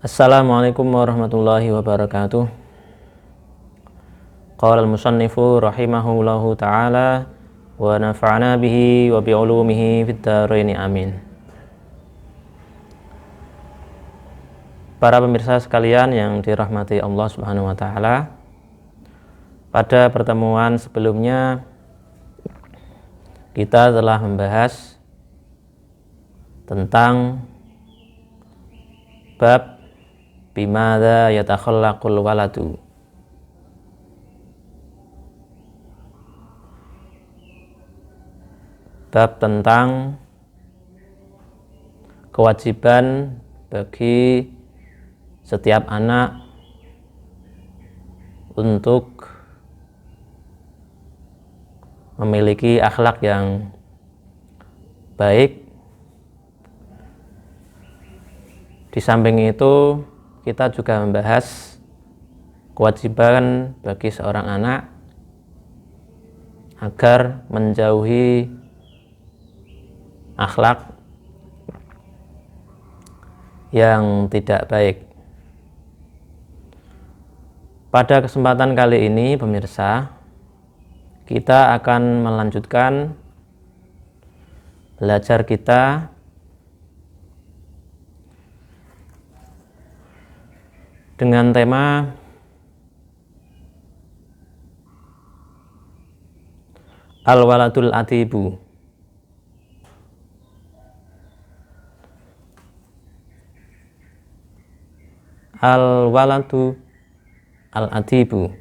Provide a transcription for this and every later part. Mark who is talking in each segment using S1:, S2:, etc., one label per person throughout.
S1: Assalamualaikum warahmatullahi wabarakatuh. Qala al-musannifu rahimahullahu ta'ala wa nafa'ana bihi wa bi'ulumihi fid dharain amin. Para pemirsa sekalian yang dirahmati Allah Subhanahu wa taala, pada pertemuan sebelumnya kita telah membahas tentang bab bimadza yatakhallaqul waladu. Bab tentang kewajiban bagi setiap anak untuk memiliki akhlak yang baik. Di samping itu kita juga membahas kewajiban bagi seorang anak agar menjauhi akhlak yang tidak baik. Pada kesempatan kali ini pemirsa, kita akan melanjutkan belajar kita dengan tema Al-Waladul Atibu. Al-Waladu Al-Atibu.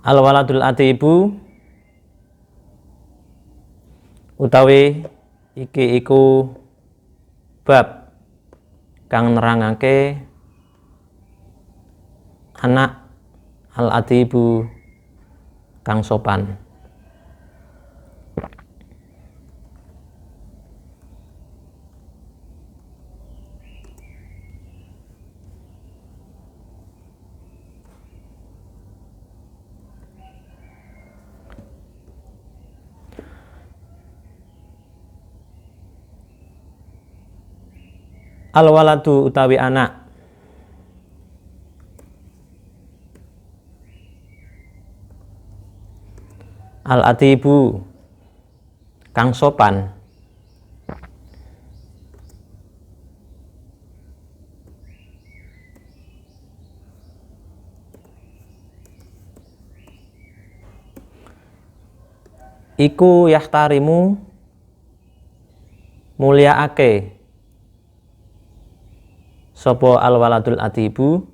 S1: Al-Waladul Atibu utawi iki iku bab kang nerangake anak al-atibu kang sopan. Al-waladu utawi anak al-atibu kang sopan iku yahtarimu mulyaake sapa al-waladul atibu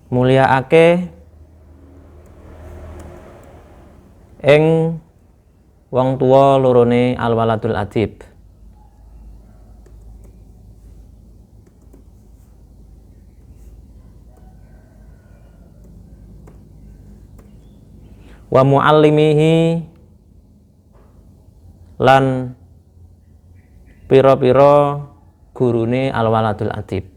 S1: mulyaake ing wong tuwa lorone al-waladul atib. Wa muallimihi lan pira-pira gurune al-waladul atib.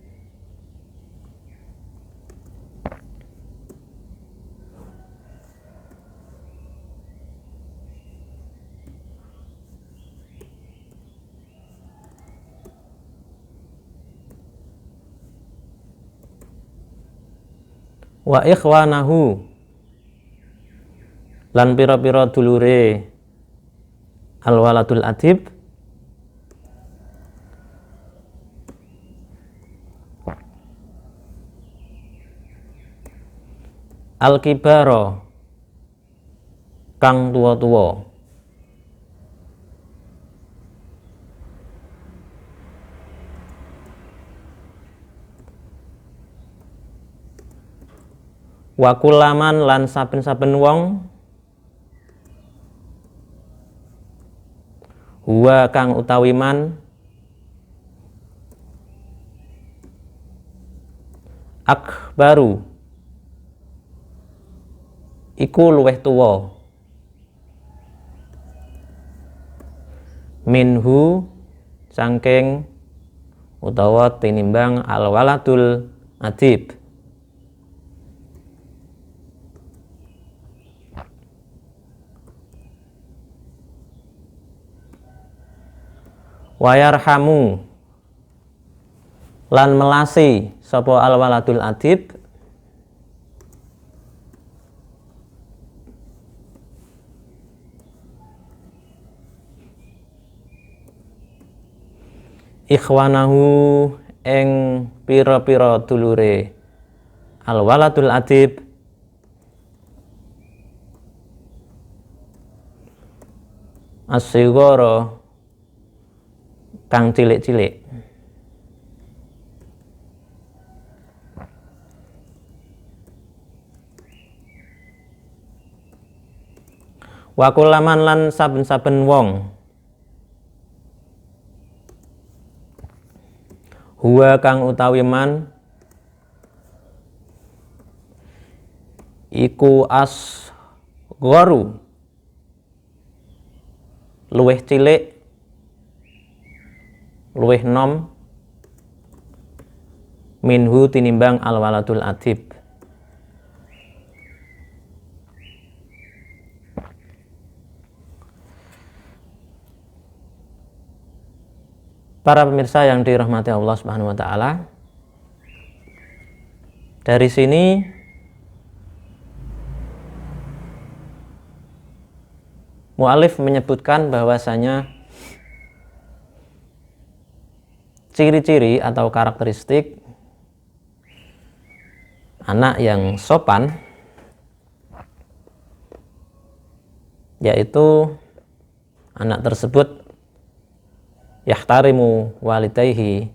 S1: Wa ikhwanahu lan pira-pira dulure al-waladul atib al-kibara kang tuwa-tuwa. Wa kulaman lan saben-saben wong huwa kang utawi man akbaru iku luweh tuwa minhu saking utawa tinimbang al-waladul adib. Wayarhamu lan melasi sapa al-waladul adib ikhwanahu ing pira-pira dulure al-waladul adib as-sighara kang cilik-cilik. Wa kullaman lan saben-saben wong huwa kang utawi man iku asgharu luweh cilik luweh nom minhu tinimbang al-waladul adib. Para pemirsa yang dirahmati Allah Subhanahu wa taala, dari sini mu'alif menyebutkan bahwasanya ciri-ciri atau karakteristik anak yang sopan yaitu anak tersebut yahtarimu walidayhi,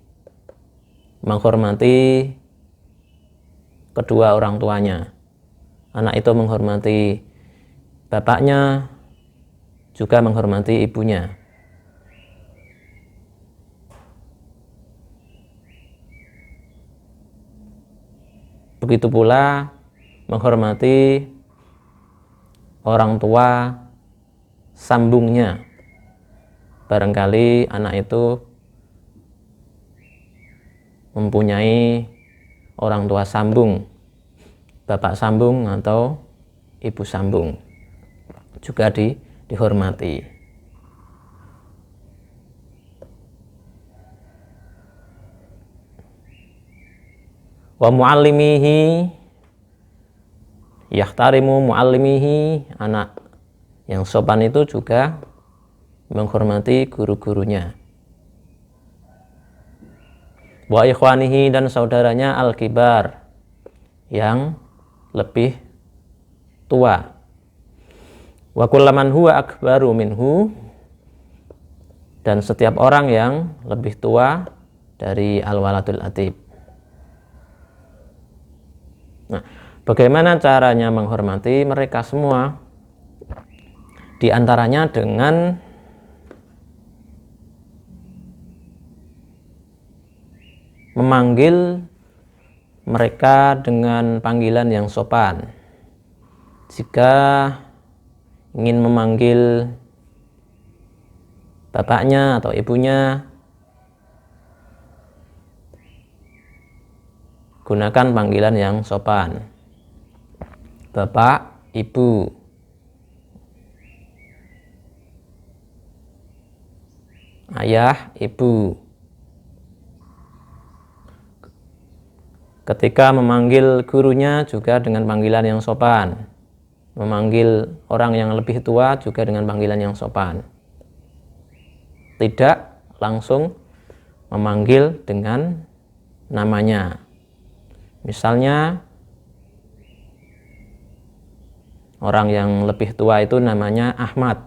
S1: menghormati kedua orang tuanya. Anak itu menghormati bapaknya, juga menghormati ibunya. Begitu pula menghormati orang tua sambungnya. Barangkali anak itu mempunyai orang tua sambung, bapak sambung atau ibu sambung, juga dihormati. Wa muallimihi yahtarimu muallimihi, anak yang sopan itu juga menghormati guru-gurunya. Wa ikhwanihi, dan saudaranya al-kibar, yang lebih tua. Wa kullaman huwa akbaru minhu, dan setiap orang yang lebih tua dari al-waladul adib. Nah, bagaimana caranya menghormati mereka semua? Di antaranya dengan memanggil mereka dengan panggilan yang sopan. Jika ingin memanggil bapaknya atau ibunya, gunakan panggilan yang sopan. Bapak, ibu. Ayah, ibu. Ketika memanggil gurunya juga dengan panggilan yang sopan. Memanggil orang yang lebih tua juga dengan panggilan yang sopan. Tidak langsung memanggil dengan namanya. Misalnya orang yang lebih tua itu namanya Ahmad,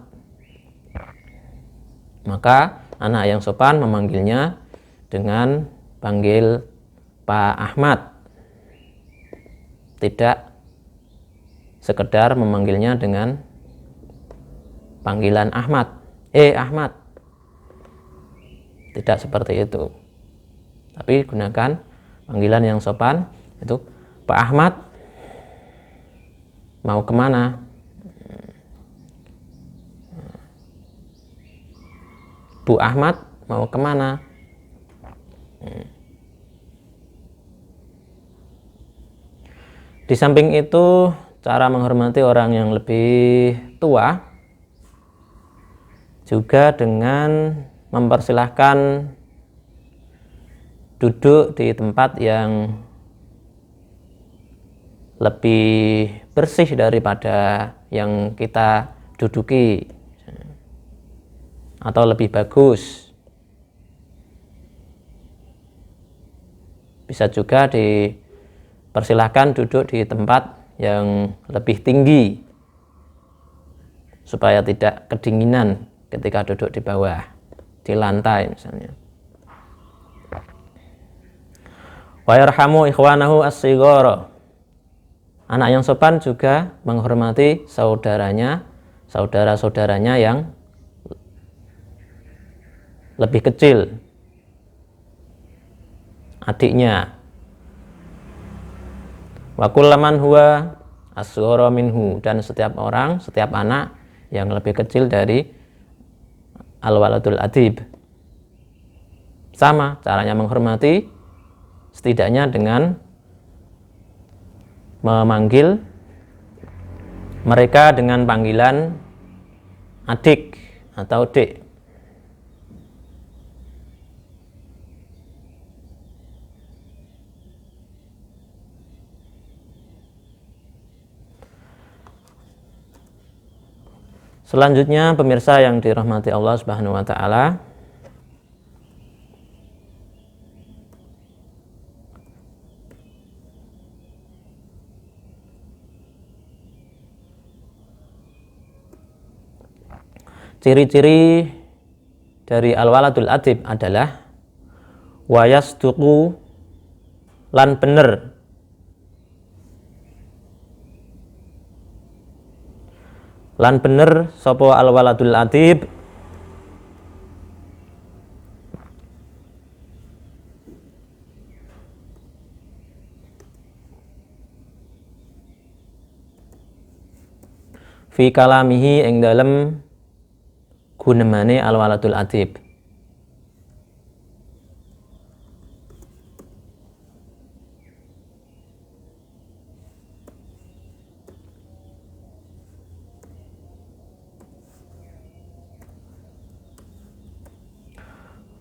S1: maka anak yang sopan memanggilnya dengan panggil Pak Ahmad, tidak sekedar memanggilnya dengan panggilan Ahmad. Ahmad, Tidak seperti itu. Tapi gunakan panggilan yang sopan, itu Pak Ahmad mau kemana? Bu Ahmad mau kemana? Di samping itu, cara menghormati orang yang lebih tua juga dengan mempersilahkan duduk di tempat yang lebih bersih daripada yang kita duduki, atau lebih bagus. Bisa juga dipersilahkan duduk di tempat yang lebih tinggi supaya tidak kedinginan ketika duduk di bawah, di lantai misalnya. Wa yarhamu ikhwanahu as-shighara. Anak yang sopan juga menghormati saudara-saudaranya yang lebih kecil, adiknya. Wa kullaman huwa asghara minhu, dan setiap anak yang lebih kecil dari al-waladul adib. Sama caranya menghormati, setidaknya dengan memanggil mereka dengan panggilan adik atau dek. Selanjutnya, pemirsa yang dirahmati Allah Subhanahu wa taala, ciri-ciri dari al-waladul adib adalah wayasduqu, lan bener. Lan bener sapa al-waladul adib fi kalamihi ing dalem gunemane al-waladul adib.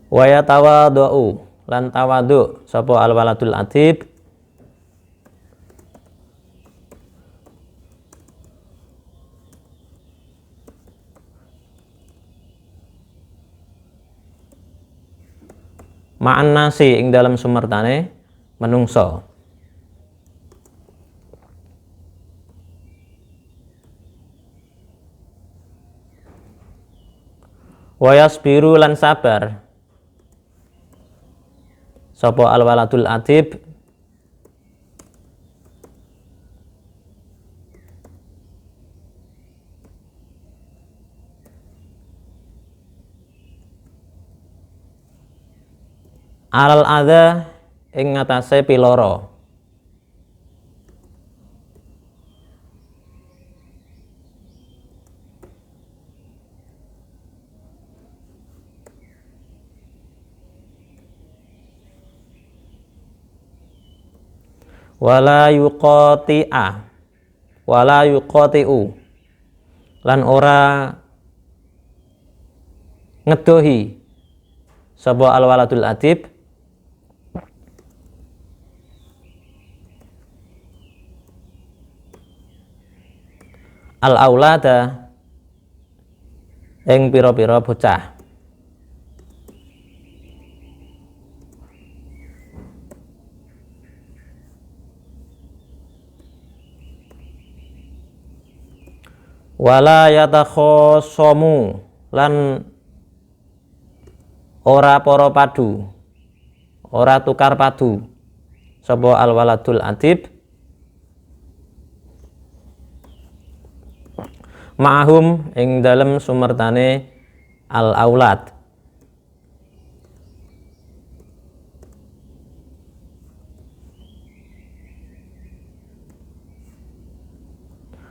S1: Wa yatawadhu, lan tawadhu sapa al-waladul adib ma'an nasi ing dalam sumertane menungso. Wa yasbiru, lan sabar sapa al-waladul adib alal adza ing ngatasé piloro. Wala yuqati'u, lan ora ngedohi sapa al-waladul adib al-aulada ing pira-pira bocah. Wala yatakhosomu, lan ora para padu, ora tukar padu sapa al-waladul adib ma'hum ing dalem sumertane al-aulad.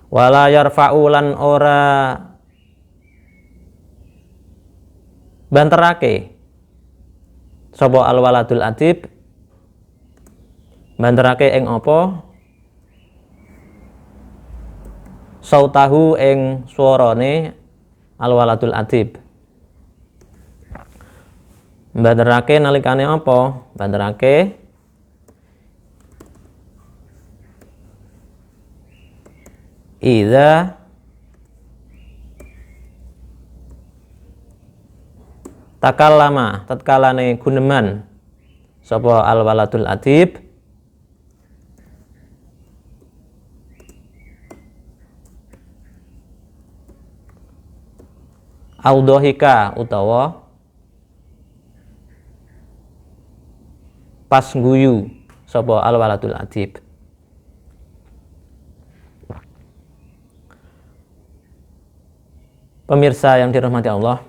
S1: Wala yarfa'u lan ora banterake sapa al-waladul adib, banterake ing apa sautahu ing swarane al-waladul adib. Banterake nalikane apa? Banterake idza takallama tatkalane guneman sapa al-waladul adib audhika utawa pas guyu sapa al-waladul adib. Pemirsa yang dirahmati Allah,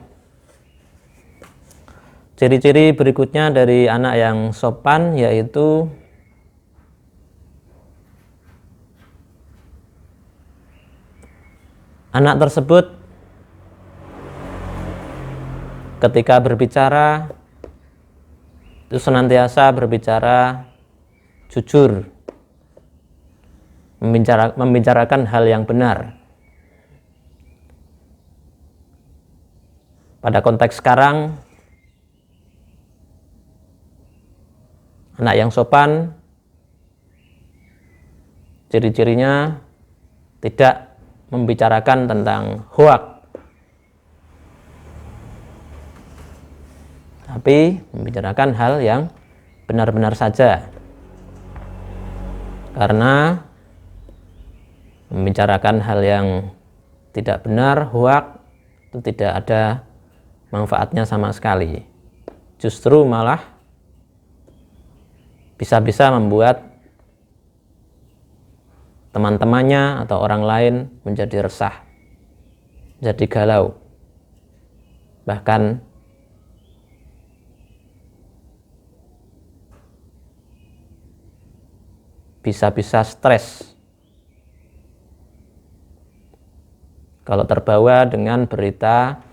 S1: ciri-ciri berikutnya dari anak yang sopan yaitu anak tersebut ketika berbicara itu senantiasa berbicara jujur, membicarakan hal yang benar. Pada konteks sekarang, anak yang sopan ciri-cirinya tidak membicarakan tentang hoak, tapi membicarakan hal yang benar-benar saja. Karena membicarakan hal yang tidak benar, hoak, itu tidak ada manfaatnya sama sekali. Justru malah bisa-bisa membuat teman-temannya atau orang lain menjadi resah, menjadi galau, bahkan bisa-bisa stres kalau terbawa dengan berita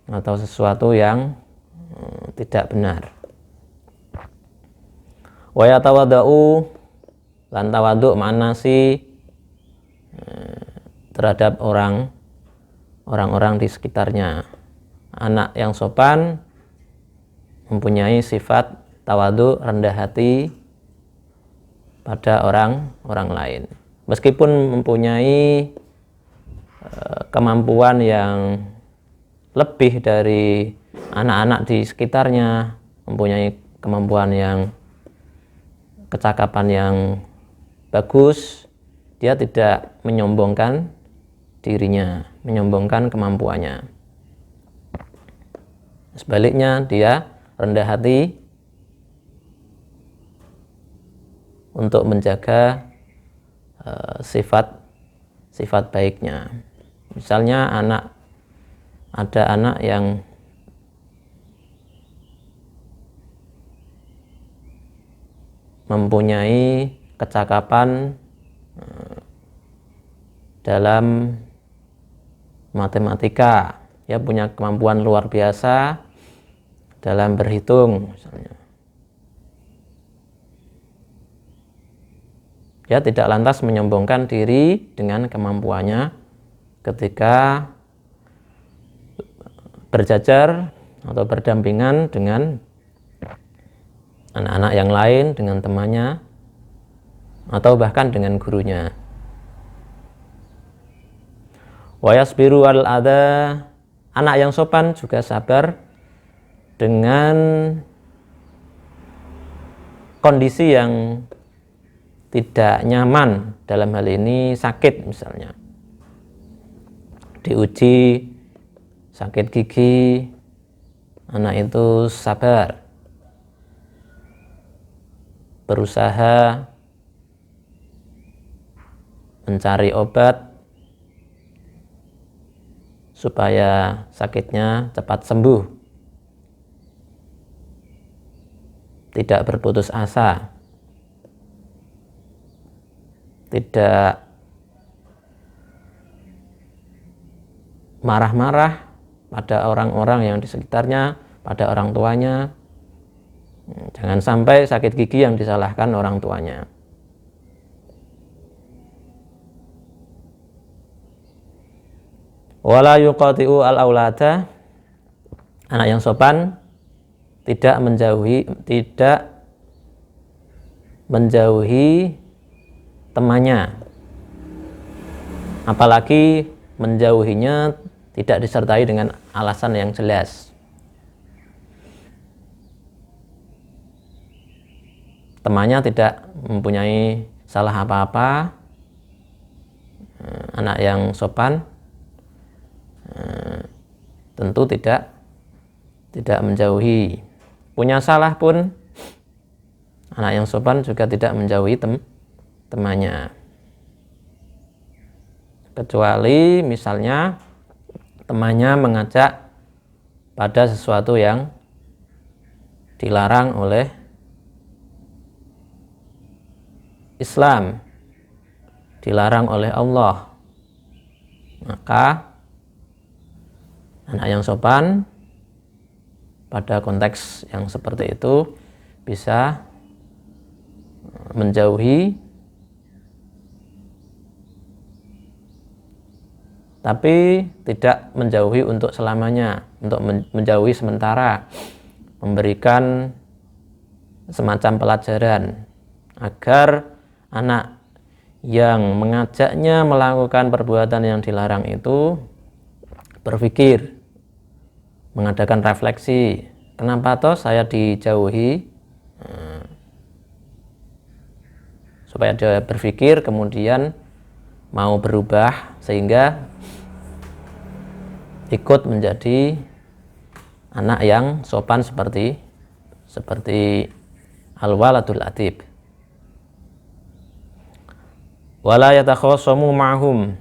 S1: atau sesuatu yang tidak benar. Wa yatawadau lan tawadhu manasi terhadap orang-orang di sekitarnya. Anak yang sopan mempunyai sifat tawadhu, rendah hati pada orang lain. Meskipun mempunyai kemampuan yang lebih dari anak-anak di sekitarnya, mempunyai kemampuan yang kecakapan yang bagus, dia tidak menyombongkan dirinya, menyombongkan kemampuannya. Sebaliknya, dia rendah hati untuk menjaga sifat baiknya. Misalnya ada anak yang mempunyai kecakapan dalam matematika, ya punya kemampuan luar biasa dalam berhitung misalnya. Dia tidak lantas menyombongkan diri dengan kemampuannya ketika berjajar atau berdampingan dengan anak-anak yang lain, dengan temannya, atau bahkan dengan gurunya. Wa yasbiru al adha, anak yang sopan juga sabar dengan kondisi yang tidak nyaman, dalam hal ini sakit misalnya. Diuji sakit gigi, anak itu sabar, berusaha mencari obat supaya sakitnya cepat sembuh, tidak berputus asa, tidak marah-marah pada orang-orang yang di sekitarnya, pada orang tuanya. Jangan sampai sakit gigi yang disalahkan orang tuanya. Wala yuqati'u al-aulada, anak yang sopan tidak menjauhi temannya, apalagi menjauhinya tidak disertai dengan alasan yang jelas. Temannya tidak mempunyai salah apa-apa, anak yang sopan tentu tidak menjauhi. Punya salah pun anak yang sopan juga tidak menjauhi temannya, kecuali misalnya temannya mengajak pada sesuatu yang dilarang oleh Islam, dilarang oleh Allah, maka anak yang sopan pada konteks yang seperti itu bisa menjauhi, tapi tidak menjauhi untuk selamanya, untuk menjauhi sementara, memberikan semacam pelajaran agar anak yang mengajaknya melakukan perbuatan yang dilarang itu berpikir, mengadakan refleksi, kenapa toh saya dijauhi, supaya dia berpikir kemudian mau berubah sehingga ikut menjadi anak yang sopan seperti al-waladul atib. Wala yatakhosamu ma'hum,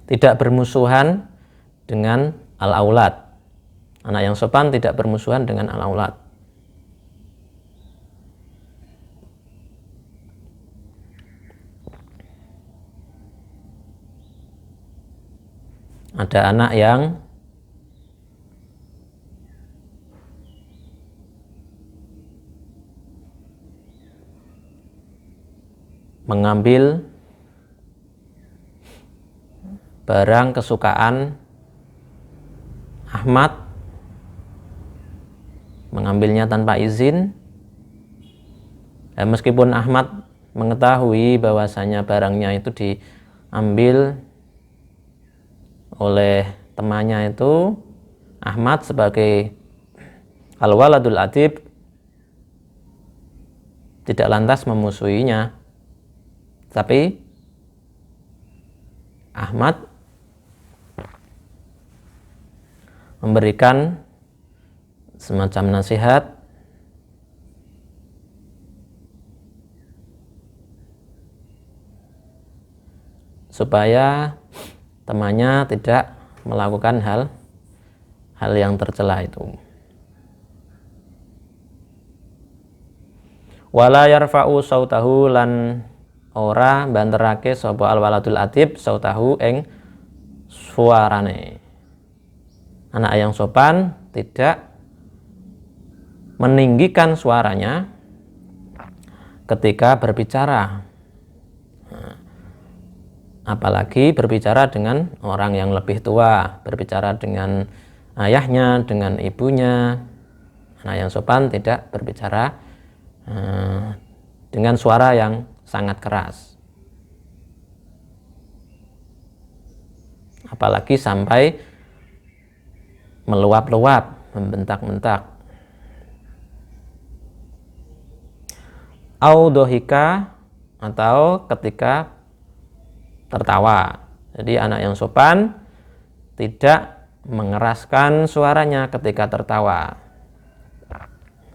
S1: tidak bermusuhan dengan al-aulad. Anak yang sopan tidak bermusuhan dengan al-aulad. Ada anak yang mengambil barang kesukaan Ahmad, mengambilnya tanpa izin, dan meskipun Ahmad mengetahui bahwasanya barangnya itu diambil oleh temannya itu, Ahmad sebagai al-waladul atib tidak lantas memusuhinya, tapi Ahmad memberikan semacam nasihat supaya temannya tidak melakukan hal yang tercela itu. Wala yarfa'u sautahu, lan ora banterake sapa al-waladul atib sautahu ing suarane. Anak yang sopan tidak meninggikan suaranya ketika berbicara, apalagi berbicara dengan orang yang lebih tua, berbicara dengan ayahnya, dengan ibunya. Anak yang sopan tidak berbicara dengan suara yang sangat keras, apalagi sampai meluap-luap, membentak-bentak. Au dohika, atau ketika tertawa. Jadi anak yang sopan tidak mengeraskan suaranya ketika tertawa.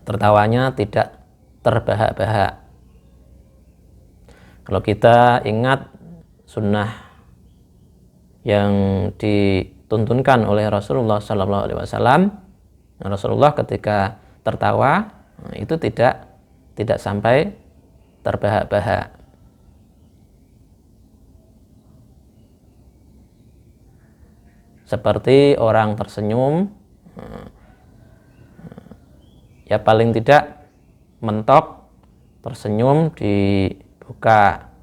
S1: Tertawanya tidak terbahak-bahak. Kalau kita ingat sunnah yang dituntunkan oleh Rasulullah SAW, Rasulullah ketika tertawa itu tidak sampai terbahak-bahak. seperti orang tersenyum, ya paling tidak mentok, tersenyum, dibuka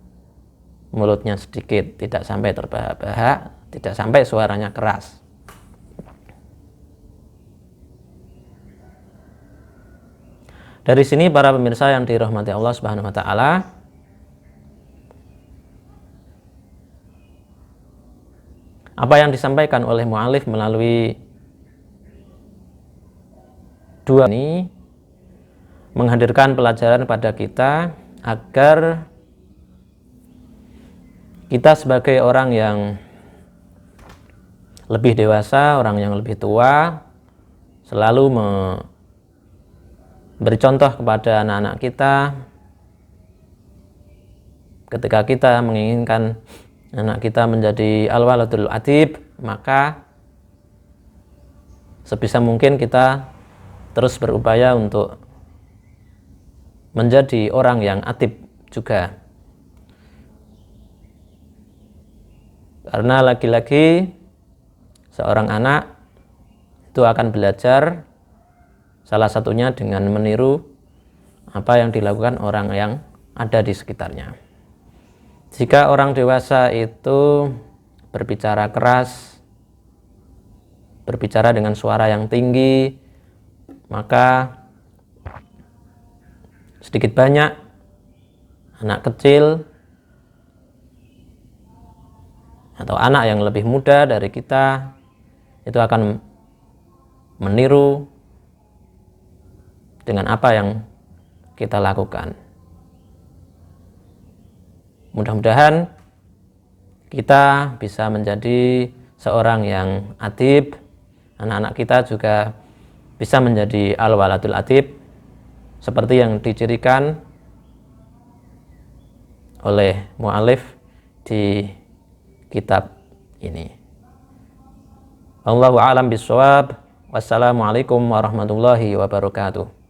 S1: mulutnya sedikit, tidak sampai terbahak-bahak, tidak sampai suaranya keras. Dari sini para pemirsa yang dirahmati Allah Subhanahu wa taala, apa yang disampaikan oleh mu'alif melalui dua ini menghadirkan pelajaran pada kita agar kita sebagai orang yang lebih dewasa, orang yang lebih tua, selalu beri contoh kepada anak-anak kita ketika kita menginginkan anak kita menjadi al-waladul adib, maka sebisa mungkin kita terus berupaya untuk menjadi orang yang adib juga. Karena lagi-lagi seorang anak itu akan belajar salah satunya dengan meniru apa yang dilakukan orang yang ada di sekitarnya. Jika orang dewasa itu berbicara keras, berbicara dengan suara yang tinggi, maka sedikit banyak anak kecil atau anak yang lebih muda dari kita itu akan meniru dengan apa yang kita lakukan. Mudah-mudahan kita bisa menjadi seorang yang adib, anak-anak kita juga bisa menjadi al-waladul adib seperti yang dicirikan oleh mu'alif di kitab ini. Allahu a'lam bishawab. Wassalamualaikum warahmatullahi wabarakatuh.